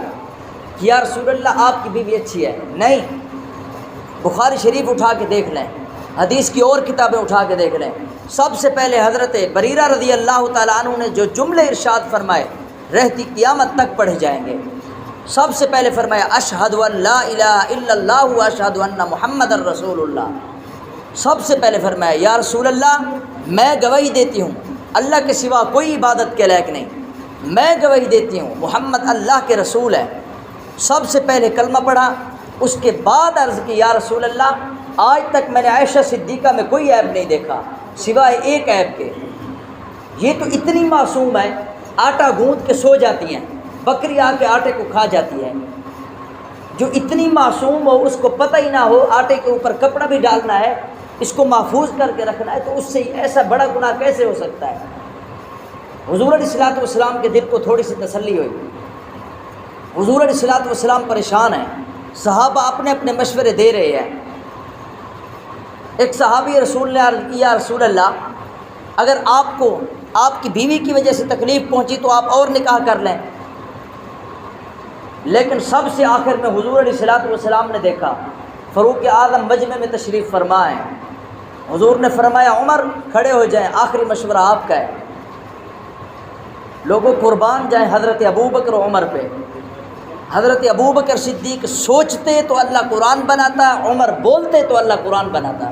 کہ یا رسول اللہ آپ کی بیوی اچھی ہے، نہیں، بخاری شریف اٹھا کے دیکھ لیں، حدیث کی اور کتابیں اٹھا کے دیکھ لیں، سب سے پہلے حضرت بریرہ رضی اللہ تعالیٰ عنہ نے جو جملے ارشاد فرمائے رہتی قیامت تک پڑھے جائیں گے، سب سے پہلے فرمایا اشہد ان لا الہ الا اللہ و اشہد ان محمد الرسول اللہ۔ سب سے پہلے فرمایا یا رسول اللہ میں گواہی دیتی ہوں اللہ کے سوا کوئی عبادت کے لائق نہیں، میں گواہی دیتی ہوں محمد اللہ کے رسول ہے۔ سب سے پہلے کلمہ پڑھا، اس کے بعد عرض کی یا رسول اللہ آج تک میں نے عائشہ صدیقہ میں کوئی عیب نہیں دیکھا سوائے ایک عیب کے، یہ تو اتنی معصوم ہے، آٹا گوندھ کے سو جاتی ہیں، بکری آ کے آٹے کو کھا جاتی ہے، جو اتنی معصوم ہو اس کو پتہ ہی نہ ہو آٹے کے اوپر کپڑا بھی ڈالنا ہے، اس کو محفوظ کر کے رکھنا ہے، تو اس سے ایسا بڑا گناہ کیسے ہو سکتا ہے؟ حضور علیہ الصلوۃ والسلام کے دل کو تھوڑی سی تسلی ہوئی۔ حضور علیہ الصلوۃ والسلام پریشان ہیں، صحابہ اپنے اپنے مشورے دے رہے ہیں۔ ایک صحابی رسول نے عرض کیا رسول اللہ اگر آپ کو آپ کی بیوی کی وجہ سے تکلیف پہنچی تو آپ اور نکاح کر لیں، لیکن سب سے آخر میں حضور علیہ الصلوۃ والسلام نے دیکھا فاروق اعظم مجمع میں تشریف فرما ہے، حضور نے فرمایا عمر کھڑے ہو جائیں، آخری مشورہ آپ کا ہے۔ لوگوں قربان جائیں حضرت ابوبکر و عمر پہ۔ حضرت ابوبکر صدیق سوچتے تو اللہ قرآن بناتا، عمر بولتے تو اللہ قرآن بناتا۔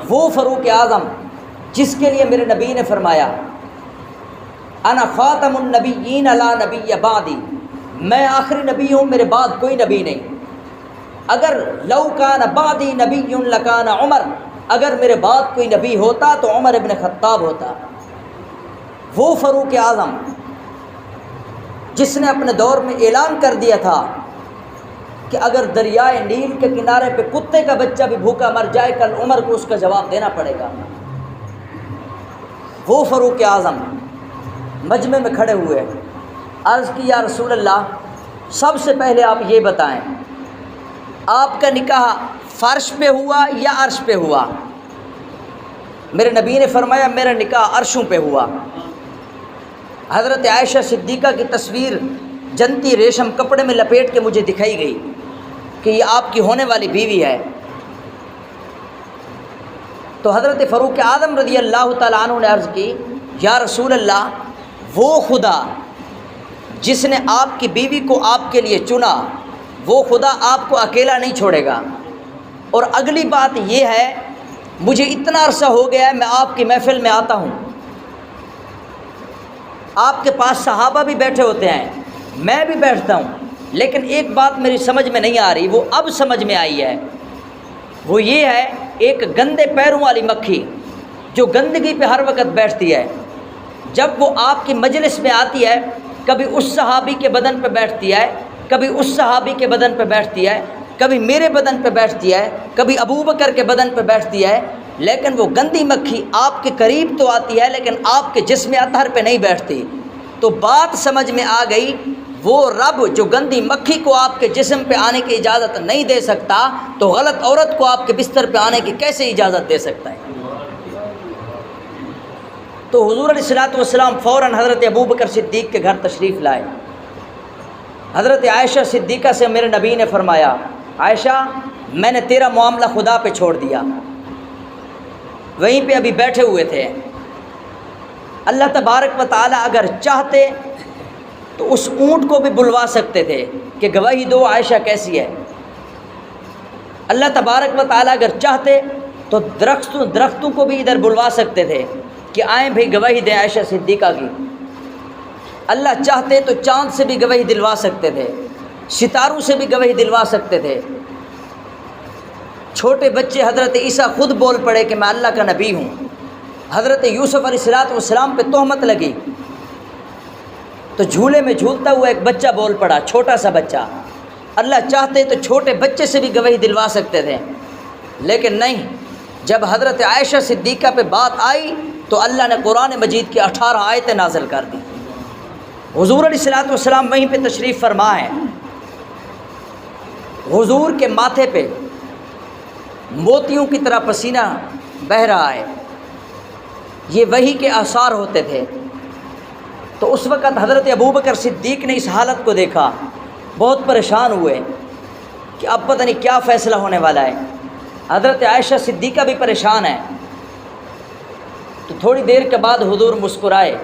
وہ فاروق اعظم جس کے لیے میرے نبی نے فرمایا انا خاتم النبیین لا نبی بعدی، میں آخری نبی ہوں، میرے بعد کوئی نبی نہیں۔ اگر لو کان بعدی نبی لکان عمر، اگر میرے بعد کوئی نبی ہوتا تو عمر ابن خطاب ہوتا۔ وہ فاروق اعظم جس نے اپنے دور میں اعلان کر دیا تھا کہ اگر دریائے نیل کے کنارے پہ کتے کا بچہ بھی بھوکا مر جائے کل عمر کو اس کا جواب دینا پڑے گا۔ وہ فاروق اعظم مجمع میں کھڑے ہوئے، عرض کی یا رسول اللہ سب سے پہلے آپ یہ بتائیں آپ کا نکاح فرش پہ ہوا یا عرش پہ ہوا؟ میرے نبی نے فرمایا میرا نکاح عرشوں پہ ہوا۔ حضرت عائشہ صدیقہ کی تصویر جنتی ریشم کپڑے میں لپیٹ کے مجھے دکھائی گئی کہ یہ آپ کی ہونے والی بیوی ہے۔ تو حضرت فاروق اعظم رضی اللہ تعالیٰ عنہ نے عرض کی یا رسول اللہ وہ خدا جس نے آپ کی بیوی کو آپ کے لیے چنا وہ خدا آپ کو اکیلا نہیں چھوڑے گا، اور اگلی بات یہ ہے مجھے اتنا عرصہ ہو گیا ہے میں آپ کی محفل میں آتا ہوں، آپ کے پاس صحابہ بھی بیٹھے ہوتے ہیں، میں بھی بیٹھتا ہوں، لیکن ایک بات میری سمجھ میں نہیں آ رہی، وہ اب سمجھ میں آئی ہے، وہ یہ ہے ایک گندے پیروں والی مکھی جو گندگی پہ ہر وقت بیٹھتی ہے، جب وہ آپ کی مجلس میں آتی ہے کبھی اس صحابی کے بدن پہ بیٹھتی ہے، کبھی اس صحابی کے بدن پہ بیٹھتی ہے، کبھی میرے بدن پہ بیٹھتی ہے، کبھی ابوبکر کے بدن پہ بیٹھتی ہے، لیکن وہ گندی مکھی آپ کے قریب تو آتی ہے لیکن آپ کے جسم اطہر پہ نہیں بیٹھتی۔ تو بات سمجھ میں آ گئی، وہ رب جو گندی مکھی کو آپ کے جسم پہ آنے کی اجازت نہیں دے سکتا تو غلط عورت کو آپ کے بستر پہ آنے کی کیسے اجازت دے سکتا ہے؟ تو حضور علیہ الصلوۃ والسلام فوراً حضرت ابوبکر صدیق کے گھر تشریف لائے۔ حضرت عائشہ صدیقہ سے میرے نبی نے فرمایا عائشہ میں نے تیرا معاملہ خدا پہ چھوڑ دیا۔ وہیں پہ ابھی بیٹھے ہوئے تھے، اللہ تبارک و تعالیٰ اگر چاہتے تو اس اونٹ کو بھی بلوا سکتے تھے کہ گواہی دو عائشہ کیسی ہے۔ اللہ تبارک و تعالیٰ اگر چاہتے تو درختوں کو بھی ادھر بلوا سکتے تھے کہ آئیں بھئی گواہی دیں عائشہ صدیقہ کی۔ اللہ چاہتے تو چاند سے بھی گواہی دلوا سکتے تھے، ستاروں سے بھی گواہی دلوا سکتے تھے۔ چھوٹے بچے حضرت عیسیٰ خود بول پڑے کہ میں اللہ کا نبی ہوں۔ حضرت یوسف علیہ الصلوۃ والسلام پہ تہمت لگی تو جھولے میں جھولتا ہوا ایک بچہ بول پڑا، چھوٹا سا بچہ۔ اللہ چاہتے تو چھوٹے بچے سے بھی گواہی دلوا سکتے تھے، لیکن نہیں، جب حضرت عائشہ صدیقہ پہ بات آئی تو اللہ نے قرآن مجید کی 18 آیتیں نازل کر دی۔ حضور علیہ الصلوۃ والسلام وہیں پہ تشریف فرما ہے، حضور کے ماتھے پہ موتیوں کی طرح پسینہ بہہ رہا ہے، یہ وحی کے آثار ہوتے تھے۔ تو اس وقت حضرت ابوبکر صدیق نے اس حالت کو دیکھا، بہت پریشان ہوئے، کہ اب پتہ نہیں کیا فیصلہ ہونے والا ہے۔ حضرت عائشہ صدیقہ بھی پریشان ہے۔ تو تھوڑی دیر کے بعد حضور مسکرائے۔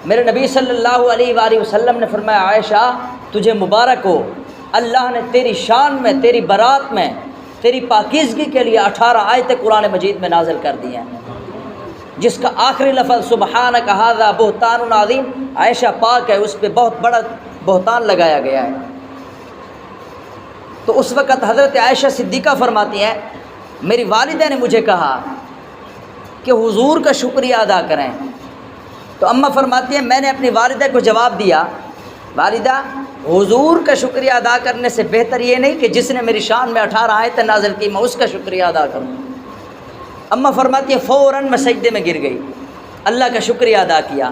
میرے نبی صلی اللہ علیہ وآلہ وسلم نے فرمایا عائشہ تجھے مبارک ہو، اللہ نے تیری شان میں، تیری برات میں، تیری پاکیزگی کے لیے 18 آیتیں قرآن مجید میں نازل کر دی ہیں، جس کا آخری لفظ سبحانک ھذا بہتان عظیم، عائشہ پاک ہے، اس پہ بہت بڑا بہتان لگایا گیا ہے۔ تو اس وقت حضرت عائشہ صدیقہ فرماتی ہیں میری والدہ نے مجھے کہا کہ حضور کا شکریہ ادا کریں۔ تو اماں فرماتی ہیں میں نے اپنی والدہ کو جواب دیا والدہ حضور کا شکریہ ادا کرنے سے بہتر یہ نہیں کہ جس نے میری شان میں 18 آیتیں نازل کی میں اس کا شکریہ ادا کروں۔ اماں فرماتی ہیں فوراً میں سجدے میں گر گئی، اللہ کا شکریہ ادا کیا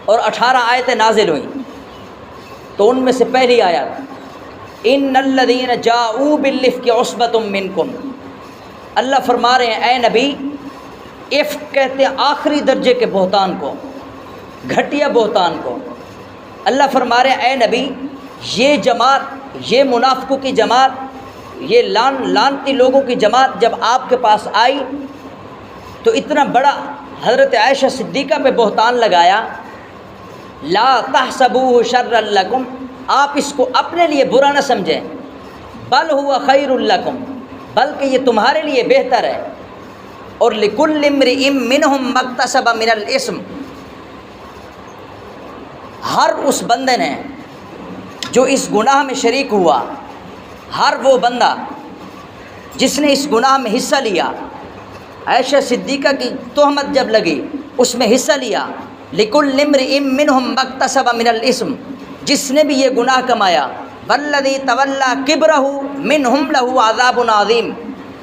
اور 18 آیتیں نازل ہوئیں۔ تو ان میں سے پہلی آیت ان الذین جاؤوا بالافک عصبۃ منکم، اللہ فرما رہے ہیں اے نبی، افک کہتے ہیں آخری درجے کے بہتان کو، گھٹیا بہتان کو۔ اللہ فرما رہے ہیں اے نبی یہ جماعت، یہ منافقوں کی جماعت، یہ لانتی لوگوں کی جماعت جب آپ کے پاس آئی تو اتنا بڑا حضرت عائشہ صدیقہ پہ بہتان لگایا، لا تحسبوہ شرا لکم، آپ اس کو اپنے لیے برا نہ سمجھیں، بل ہوا خیر لکم، بلکہ یہ تمہارے لیے بہتر ہے، اور لکل امرئ منہم ما اکتسب من الاسم، ہر اس بندے نے جو اس گناہ میں شریک ہوا، ہر وہ بندہ جس نے اس گناہ میں حصہ لیا، عائشہ صدیقہ کی تہمت جب لگی اس میں حصہ لیا، لکل امرئ منہم ما اکتسب من الاسم، جس نے بھی یہ گناہ کمایا، والذی تولی کبرہ منہم لہ عذاب عظیم،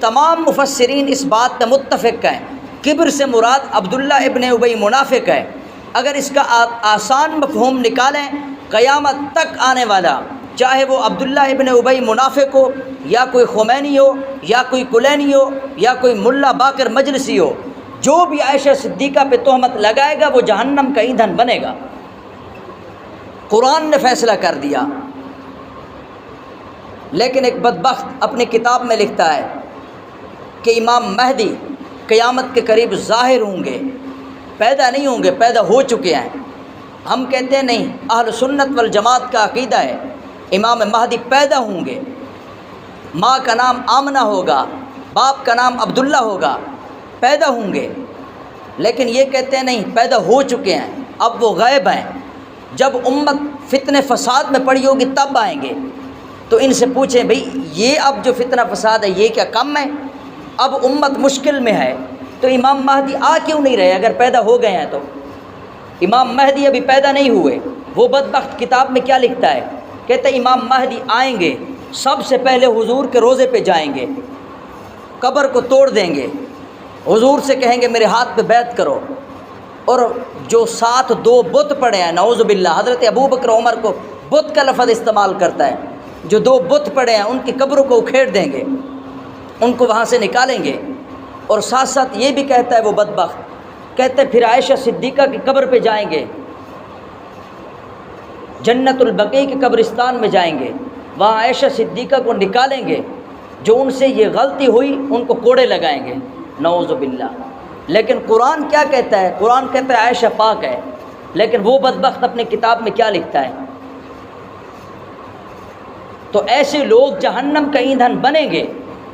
تمام مفسرین اس بات پر متفق ہیں کبر سے مراد عبداللہ ابن ابی منافق ہے۔ اگر اس کا آسان مفہوم نکالیں، قیامت تک آنے والا، چاہے وہ عبداللہ ابن ابی منافق ہو یا کوئی خمینی ہو یا کوئی کلینی ہو یا کوئی ملا باقر مجلسی ہو، جو بھی عائشہ صدیقہ پہ تہمت لگائے گا وہ جہنم کا ایندھن بنے گا۔ قرآن نے فیصلہ کر دیا، لیکن ایک بدبخت اپنی کتاب میں لکھتا ہے کہ امام مہدی قیامت کے قریب ظاہر ہوں گے، پیدا نہیں ہوں گے، پیدا ہو چکے ہیں۔ ہم کہتے ہیں نہیں، اہل سنت والجماعت کا عقیدہ ہے امام مہدی پیدا ہوں گے، ماں کا نام آمنہ ہوگا، باپ کا نام عبداللہ ہوگا، پیدا ہوں گے، لیکن یہ کہتے ہیں نہیں پیدا ہو چکے ہیں، اب وہ غائب ہیں، جب امت فتنہ فساد میں پڑی ہوگی تب آئیں گے۔ تو ان سے پوچھیں بھئی یہ اب جو فتنہ فساد ہے یہ کیا کم ہے؟ اب امت مشکل میں ہے تو امام مہدی آ کیوں نہیں رہے اگر پیدا ہو گئے ہیں تو؟ امام مہدی ابھی پیدا نہیں ہوئے۔ وہ بدبخت کتاب میں کیا لکھتا ہے؟ کہتے ہیں امام مہدی آئیں گے، سب سے پہلے حضور کے روضے پہ جائیں گے، قبر کو توڑ دیں گے، حضور سے کہیں گے میرے ہاتھ پہ بیعت کرو، اور جو ساتھ 2 بت پڑے ہیں، نعوذ باللہ، حضرت ابو بکر عمر کو بت کا لفظ استعمال کرتا ہے، جو 2 بت پڑے ہیں ان کی قبروں کو اکھیڑ دیں گے، ان کو وہاں سے نکالیں گے، اور ساتھ ساتھ یہ بھی کہتا ہے وہ بدبخت، کہتے پھر عائشہ صدیقہ کی قبر پہ جائیں گے، جنت البقیع کے قبرستان میں جائیں گے، وہاں عائشہ صدیقہ کو نکالیں گے، جو ان سے یہ غلطی ہوئی ان کو کوڑے لگائیں گے، نعوذ باللہ۔ لیکن قرآن کیا کہتا ہے؟ قرآن کہتا ہے عائشہ پاک ہے، لیکن وہ بدبخت اپنی کتاب میں کیا لکھتا ہے؟ تو ایسے لوگ جہنم کا ایندھن بنیں گے،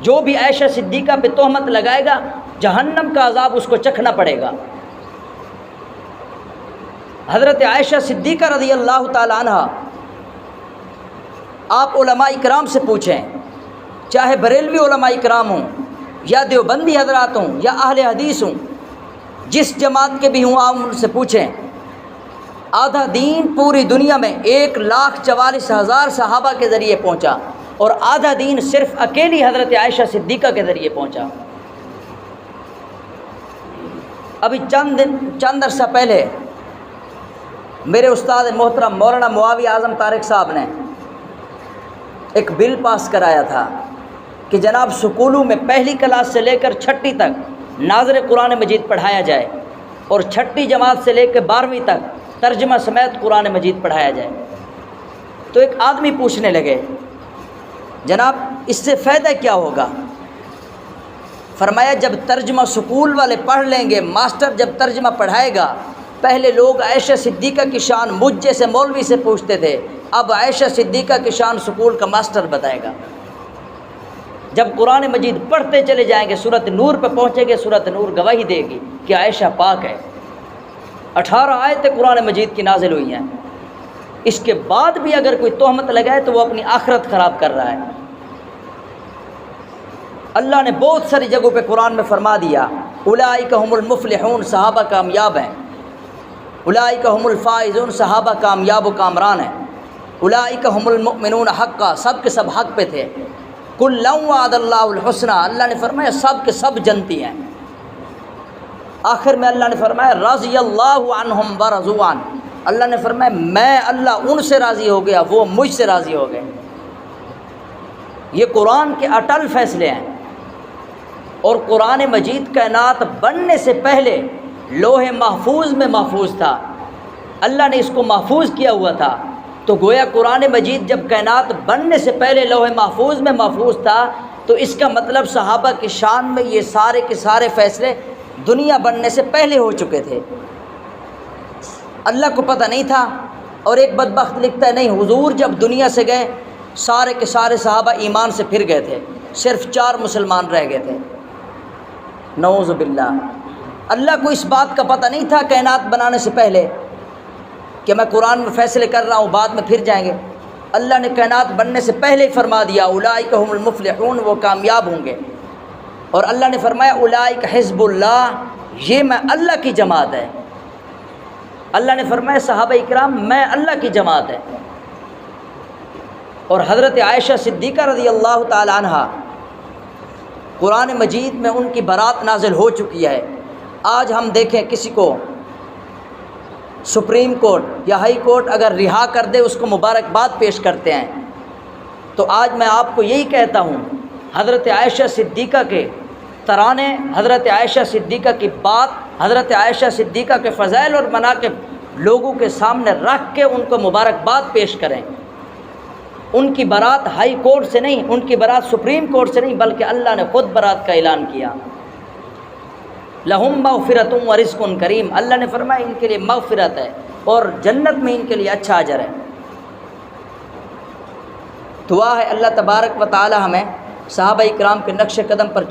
جو بھی عائشہ صدیقہ پہ تہمت لگائے گا جہنم کا عذاب اس کو چکھنا پڑے گا۔ حضرت عائشہ صدیقہ رضی اللہ تعالی عنہ، آپ علماء اکرام سے پوچھیں، چاہے بریلوی علماء اکرام ہوں یا دیوبندی حضرات ہوں یا اہل حدیث ہوں، جس جماعت کے بھی ہوں، آپ ان سے پوچھیں، آدھا دین پوری دنیا میں 1,44,000 صحابہ کے ذریعے پہنچا، اور آدھا دین صرف اکیلی حضرت عائشہ صدیقہ کے ذریعے پہنچا۔ ابھی چند عرصہ پہلے میرے استاد محترم مولانا معاویہ اعظم طارق صاحب نے ایک بل پاس کرایا تھا کہ جناب سکولوں میں 1 کلاس سے لے کر 6 تک ناظر قرآن مجید پڑھایا جائے، اور 6 جماعت سے لے کے 12ویں تک ترجمہ سمیت قرآن مجید پڑھایا جائے۔ تو ایک آدمی پوچھنے لگے جناب اس سے فائدہ کیا ہوگا؟ فرمایا جب ترجمہ سکول والے پڑھ لیں گے، ماسٹر جب ترجمہ پڑھائے گا، پہلے لوگ عائشہ صدیقہ کی شان مجھ جیسے مولوی سے پوچھتے تھے، اب عائشہ صدیقہ کی شان سکول کا ماسٹر بتائے گا۔ جب قرآن مجید پڑھتے چلے جائیں گے، سورۃ نور پہ پہنچیں گے، سورۃ نور گواہی دے گی کہ عائشہ پاک ہے۔ 18 آیتیں قرآن مجید کی نازل ہوئی ہیں، اس کے بعد بھی اگر کوئی تہمت لگائے تو وہ اپنی آخرت خراب کر رہا ہے۔ اللہ نے بہت ساری جگہوں پہ قرآن میں فرما دیا اولئک هم المفلحون، صحابہ کامیاب ہیں۔ اولئک هم الفائزون، صحابہ کامیاب و کامران ہیں۔ اولئک هم المؤمنون حقا، سب کے سب حق پہ تھے۔ کلا وعد اللہ الحسنى، اللہ نے فرمایا سب کے سب جنتی ہیں۔ آخر میں اللہ نے فرمایا رضی اللہ عنہم ورضوا عنہ، اللہ نے فرمایا میں اللہ ان سے راضی ہو گیا، وہ مجھ سے راضی ہو گئے۔ یہ قرآن کے اٹل فیصلے ہیں، اور قرآن مجید کائنات بننے سے پہلے لوح محفوظ میں محفوظ تھا، اللہ نے اس کو محفوظ کیا ہوا تھا۔ تو گویا قرآن مجید جب کائنات بننے سے پہلے لوح محفوظ میں محفوظ تھا، تو اس کا مطلب صحابہ کی شان میں یہ سارے کے سارے فیصلے دنیا بننے سے پہلے ہو چکے تھے۔ اللہ کو پتہ نہیں تھا، اور ایک بدبخت لکھتا ہے نہیں، حضور جب دنیا سے گئے سارے کے سارے صحابہ ایمان سے پھر گئے تھے، صرف 4 مسلمان رہ گئے تھے۔ نعوذ باللہ، اللہ کو اس بات کا پتہ نہیں تھا کائنات بنانے سے پہلے کہ میں قرآن میں فیصلے کر رہا ہوں بعد میں پھر جائیں گے۔ اللہ نے کائنات بننے سے پہلے ہی فرما دیا اولئک هم المفلحون، وہ کامیاب ہوں گے۔ اور اللہ نے فرمایا اولئک حزب اللہ، یہ میں اللہ کی جماعت ہے۔ اللہ نے فرمایا صحابہ اکرام میں اللہ کی جماعت ہے۔ اور حضرت عائشہ صدیقہ رضی اللہ تعالی عنہ، قرآن مجید میں ان کی برات نازل ہو چکی ہے۔ آج ہم دیکھیں کسی کو سپریم کورٹ یا ہائی کورٹ اگر رہا کر دے، اس کو مبارکباد پیش کرتے ہیں۔ تو آج میں آپ کو یہی کہتا ہوں، حضرت عائشہ صدیقہ کے ترانے، حضرت عائشہ صدیقہ کی بات، حضرت عائشہ صدیقہ کے فضائل اور مناقب لوگوں کے سامنے رکھ کے ان کو مبارکباد پیش کریں۔ ان کی برات ہائی کورٹ سے نہیں، ان کی برات سپریم کورٹ سے نہیں، بلکہ اللہ نے خود برات کا اعلان کیا۔ لہم مغفرۃ ورزق کریم، اللہ نے فرمایا ان کے لیے مغفرت ہے اور جنت میں ان کے لیے اچھا اجر ہے۔ دعا ہے اللہ تبارک و تعالی ہمیں صحابہ کرام کے نقش قدم پر